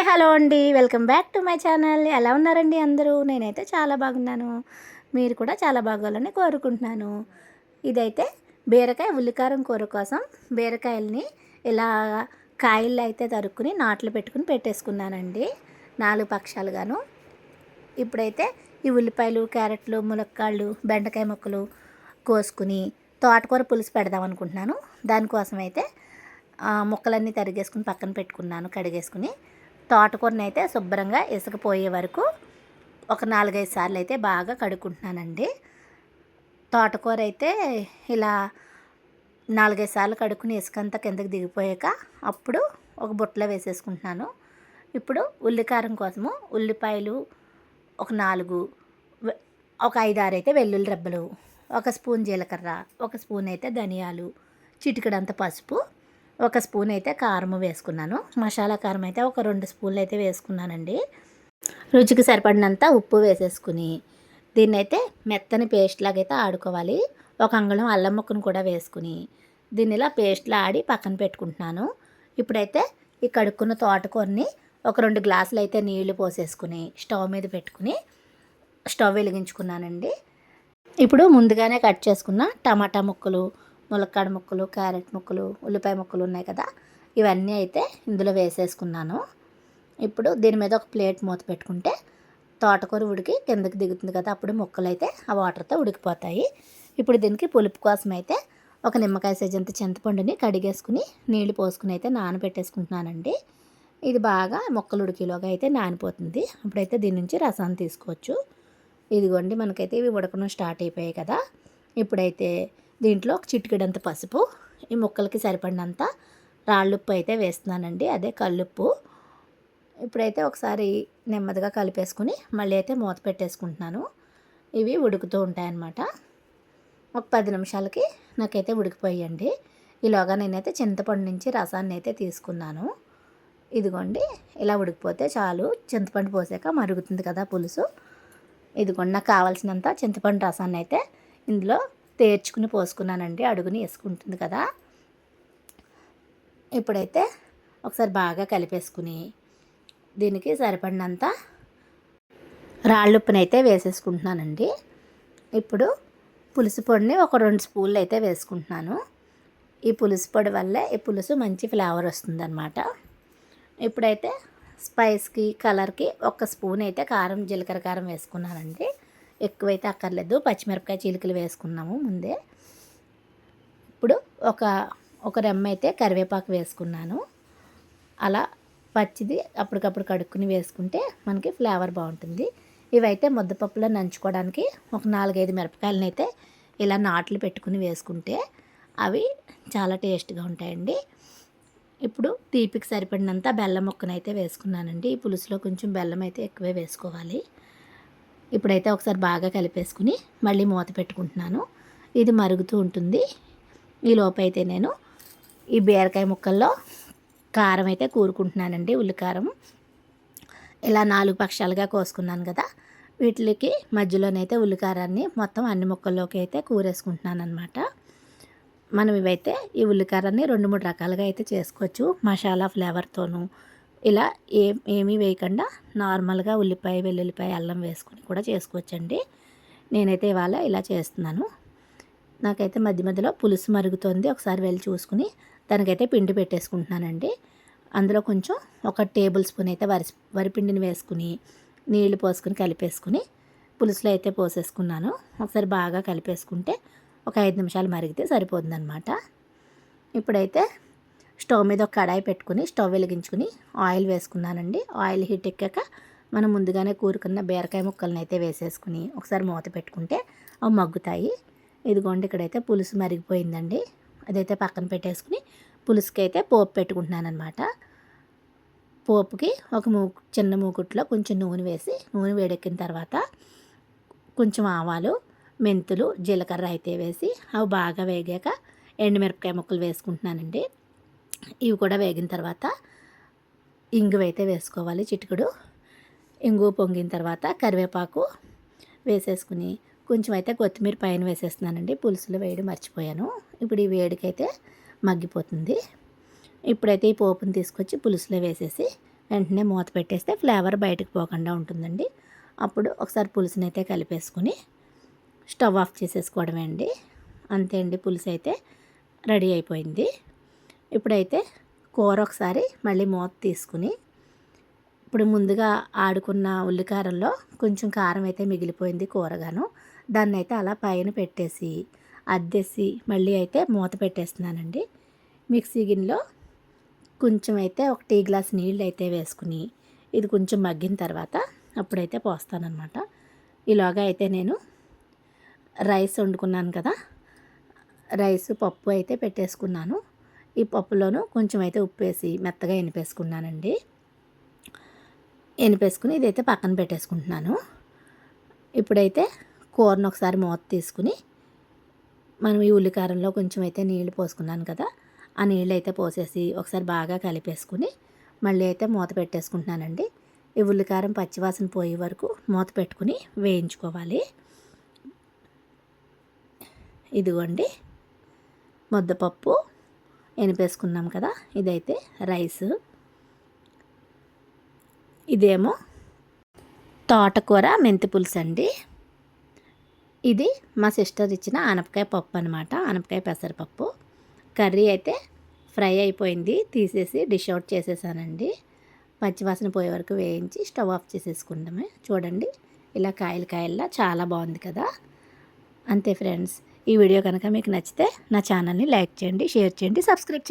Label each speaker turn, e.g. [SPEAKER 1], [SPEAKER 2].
[SPEAKER 1] Hi hello అండి, welcome back to my channel. ఎలా ఉన్నారండి అందరూ? నేనైతే చాలా బాగున్నాను. మీరు కూడా చాలా బాగోవాలని కోరుకుంటున్నాను. ఇదైతే బీరకాయ ఉల్లికారం కూర కోసం బీరకాయల్ని ఇలా కాయల్లో అయితే తరుక్కుని నాట్లు పెట్టుకుని పెట్టేసుకున్నానండి, 4 పక్షాలుగాను. ఇప్పుడైతే ఈ ఉల్లిపాయలు, క్యారెట్లు, ములక్కాళ్ళు, బెండకాయ ముక్కలు కోసుకుని తోటకూర పులుసు పెడదాం అనుకుంటున్నాను. దానికోసం అయితే ముక్కలన్నీ తరిగేసుకుని పక్కన పెట్టుకున్నాను, కడిగేసుకుని. తోటకూరని అయితే శుభ్రంగా ఇసుకపోయే వరకు ఒక 4-5 సార్లు అయితే బాగా కడుక్కుంటున్నానండి. తోటకూర అయితే ఇలా 4-5 సార్లు కడుక్కుని ఇసుకంతా కిందకి దిగిపోయాక అప్పుడు ఒక బుట్టలో వేసేసుకుంటున్నాను. ఇప్పుడు ఉల్లికారం కోసము ఉల్లిపాయలు ఒక 4, ఒక 5-6 అయితే వెల్లుల్లి రెబ్బలు, 1 స్పూన్ జీలకర్ర, 1 స్పూన్ అయితే ధనియాలు, చిటికెడంత పసుపు, 1 స్పూన్ అయితే కారం వేసుకున్నాను. మసాలా కారం అయితే ఒక 2 స్పూన్లు అయితే వేసుకున్నానండి. రుచికి సరిపడినంత ఉప్పు వేసేసుకుని దీన్ని అయితే మెత్తని పేస్ట్ లాగైతే ఆడుకోవాలి. 1 అంగుళం అల్లం ముక్కను కూడా వేసుకుని దీన్ని ఇలా పేస్ట్లా ఆడి పక్కన పెట్టుకుంటున్నాను. ఇప్పుడైతే ఈ కడుక్కున్న తోటకూరని ఒక 2 గ్లాసులు అయితే నీళ్లు పోసేసుకుని స్టవ్ మీద పెట్టుకుని స్టవ్ వెలిగించుకున్నానండి. ఇప్పుడు ముందుగానే కట్ చేసుకున్న టమాటా ముక్కలు, ములక్కాడ ముక్కలు, క్యారెట్ ముక్కలు, ఉల్లిపాయ ముక్కలు ఉన్నాయి కదా, ఇవన్నీ అయితే ఇందులో వేసేసుకున్నాను. ఇప్పుడు దీని మీద ఒక ప్లేట్ మూత పెట్టుకుంటే తోటకూర ఉడికి కిందకి దిగుతుంది కదా, అప్పుడు ముక్కలు అయితే ఆ వాటర్తో ఉడికిపోతాయి. ఇప్పుడు దీనికి పులుపు కోసం అయితే ఒక నిమ్మకాయ సైజంత చింతపండుని కడిగేసుకుని నీళ్లు పోసుకుని అయితే నానబెట్టేసుకుంటున్నానండి. ఇది బాగా ముక్కలు ఉడికేలోగా అయితే నానిపోతుంది. అప్పుడైతే దీని నుంచి రసాన్ని తీసుకోవచ్చు. ఇదిగోండి, మనకైతే ఇవి ఉడకడం స్టార్ట్ అయిపోయాయి కదా. ఇప్పుడైతే దీంట్లో ఒక చిటికెడంత పసుపు, ఈ ముక్కలకి సరిపడినంత రాళ్ళుప్పు అయితే వేస్తున్నానండి, అదే కల్లుప్పు. ఇప్పుడైతే ఒకసారి నెమ్మదిగా కలిపేసుకుని మళ్ళీ అయితే మూత పెట్టేసుకుంటున్నాను. ఇవి ఉడుకుతూ ఉంటాయన్నమాట. ఒక 10 నిమిషాలకి నాకైతే ఉడికిపోయండి. ఈలోగా నేనైతే చింతపండు నుంచి రసాన్ని అయితే తీసుకున్నాను. ఇదిగోండి, ఇలా ఉడికిపోతే చాలు. చింతపండు పోసాక మరుగుతుంది కదా పులుసు. ఇదిగోండి, నాకు కావాల్సినంత చింతపండు రసాన్ని అయితే ఇందులో తేర్చుకుని పోసుకున్నానండి, అడుగుని వేసుకుంటుంది కదా. ఇప్పుడైతే ఒకసారి బాగా కలిపేసుకుని దీనికి సరిపడినంత రాళ్ళుప్పుని అయితే వేసేసుకుంటున్నానండి. ఇప్పుడు పులుసు పొడిని ఒక 2 స్పూన్లు అయితే వేసుకుంటున్నాను. ఈ పులుసు పొడి వల్లే ఈ పులుసు మంచి ఫ్లేవర్ వస్తుందన్నమాట. ఇప్పుడైతే స్పైస్కి, కలర్కి 1 స్పూన్ అయితే కారం, జీలకర్ర కారం వేసుకున్నానండి. ఎక్కువైతే అక్కర్లేదు, పచ్చిమిరపకాయ చీలికలు వేసుకున్నాము ముందే. ఇప్పుడు ఒక రెమ్మ అయితే కరివేపాకు వేసుకున్నాను. అలా పచ్చిది అప్పటికప్పుడు కడుక్కుని వేసుకుంటే మనకి ఫ్లేవర్ బాగుంటుంది. ఇవైతే ముద్దపప్పులో నంచుకోవడానికి ఒక 4-5 మిరపకాయలను అయితే ఇలా నాట్లు పెట్టుకుని వేసుకుంటే అవి చాలా టేస్ట్గా ఉంటాయండి. ఇప్పుడు తీపికి సరిపడినంత బెల్లం ముక్కనైతే వేసుకున్నానండి. ఈ పులుసులో కొంచెం బెల్లం అయితే ఎక్కువే వేసుకోవాలి. ఇప్పుడైతే ఒకసారి బాగా కలిపేసుకుని మళ్ళీ మూత పెట్టుకుంటున్నాను. ఇది మరుగుతూ ఉంటుంది. ఈ లోపైతే నేను ఈ బీరకాయ ముక్కల్లో కారం అయితే కూరుకుంటున్నానండి. ఉల్లికారం ఇలా 4 పక్షాలుగా కోసుకున్నాను కదా, వీటికి మధ్యలోనైతే ఉల్లికారాన్ని మొత్తం అన్ని ముక్కల్లోకి అయితే కూరేసుకుంటున్నాను అనమాట. మనం ఇవైతే ఈ ఉల్లికారాన్ని 2-3 రకాలుగా అయితే చేసుకోవచ్చు. మసాలా ఫ్లేవర్తోనూ ఇలా ఏమీ వేయకుండా నార్మల్గా ఉల్లిపాయ, వెల్లుల్లిపాయ, అల్లం వేసుకొని కూడా చేసుకోవచ్చండి. నేనైతే ఇవాళ ఇలా చేస్తున్నాను. నాకైతే మధ్య మధ్యలో పులుసు మరుగుతోంది, ఒకసారి వెళ్ళి చూసుకుని దానికైతే పిండి పెట్టేసుకుంటున్నానండి. అందులో కొంచెం 1 టేబుల్ స్పూన్ అయితే వరిపిండిని వేసుకుని నీళ్లు పోసుకుని కలిపేసుకుని పులుసులో అయితే పోసేసుకున్నాను. ఒకసారి బాగా కలిపేసుకుంటే ఒక 5 నిమిషాలు మరిగితే సరిపోతుందన్నమాట. ఇప్పుడైతే స్టవ్ మీద ఒక కడాయి పెట్టుకుని స్టవ్ వెలిగించుకుని ఆయిల్ వేసుకున్నానండి. ఆయిల్ హీట్ ఎక్కాక మనం ముందుగానే కూరుకున్న బీరకాయ ముక్కలను అయితే వేసేసుకుని ఒకసారి మూత పెట్టుకుంటే అవి మగ్గుతాయి. ఇదిగోండి, ఇక్కడైతే పులుసు మరిగిపోయిందండి. అదైతే పక్కన పెట్టేసుకుని పులుసుకి అయితే పోపు పెట్టుకుంటున్నాను అనమాట. పోపుకి ఒక చిన్న మూకుట్లో కొంచెం నూనె వేసి, నూనె వేడెక్కిన తర్వాత కొంచెం ఆవాలు, మెంతులు, జీలకర్ర అయితే వేసి అవి బాగా వేగాక ఎండుమిరపకాయ ముక్కలు వేసుకుంటున్నానండి. ఇవి కూడా వేగిన తర్వాత ఇంగువ అయితే వేసుకోవాలి, చిటికెడు. ఇంగువ పొంగిన తర్వాత కరివేపాకు వేసేసుకుని కొంచెం అయితే కొత్తిమీర పైన వేసేస్తున్నానండి. పులుసులో వేయడం మర్చిపోయాను. ఇప్పుడు ఈ వేడికైతే మగ్గిపోతుంది. ఇప్పుడైతే ఈ పోపుని తీసుకొచ్చి పులుసులో వేసేసి వెంటనే మూత పెట్టేస్తే ఫ్లేవర్ బయటకు పోకుండా ఉంటుందండి. అప్పుడు ఒకసారి పులుసుని అయితే కలిపేసుకుని స్టవ్ ఆఫ్ చేసేసుకోవడమే అండి. అంతే అండి, పులుసు అయితే రెడీ అయిపోయింది. ఇప్పుడైతే కూర ఒకసారి మళ్ళీ మూత తీసుకుని, ఇప్పుడు ముందుగా ఆడుకున్న ఉల్లికారంలో కొంచెం కారం అయితే మిగిలిపోయింది కూరగాను. దాన్ని అయితే అలా పైన పెట్టేసి అద్దేసి మళ్ళీ అయితే మూత పెట్టేస్తున్నానండి. మిక్సీ గిన్నెలో కొంచెం అయితే ఒక టీ గ్లాస్ నీళ్ళు అయితే వేసుకుని ఇది కొంచెం మగ్గిన తర్వాత అప్పుడైతే పోస్తానన్నమాట. ఇలాగా అయితే నేను రైస్ వండుకున్నాను కదా, రైస్ పప్పు అయితే పెట్టేసుకున్నాను. ఈ పప్పులోను కొంచెం అయితే ఉప్పు వేసి మెత్తగా ఎనిపేసుకున్నానండి. ఎనిపేసుకుని ఇదైతే పక్కన పెట్టేసుకుంటున్నాను. ఇప్పుడైతే కూరను ఒకసారి మూత తీసుకుని మనం ఈ ఉల్లికారంలో కొంచెం అయితే నీళ్లు పోసుకున్నాను కదా, ఆ నీళ్ళు అయితే పోసేసి ఒకసారి బాగా కలిపేసుకుని మళ్ళీ అయితే మూత పెట్టేసుకుంటున్నానండి. ఈ ఉల్లికారం పచ్చివాసన పోయే వరకు మూత పెట్టుకుని వేయించుకోవాలి. ఇదిగోండి ముద్దపప్పు ఎనిపేసుకున్నాం కదా, ఇదైతే రైస్, ఇదేమో తోటకూర మెంతి పులుసు అండి. ఇది మా సిస్టర్ ఇచ్చిన ఆనపకాయ పప్పు అనమాట, ఆనపకాయ పెసరపప్పు. కర్రీ అయితే ఫ్రై అయిపోయింది, తీసేసి డిష్ అవుట్ చేసేసానండి. పచ్చివాసన పోయే వరకు వేయించి స్టవ్ ఆఫ్ చేసేసుకుందామే. చూడండి ఇలా కాయలు కాయల్లా చాలా బాగుంది కదా. అంతే ఫ్రెండ్స్, ఈ వీడియో కనుక మీకు నచ్చితే నా ఛానల్ని లైక్ చేయండి, షేర్ చేయండి, సబ్స్క్రైబ్ చేయండి.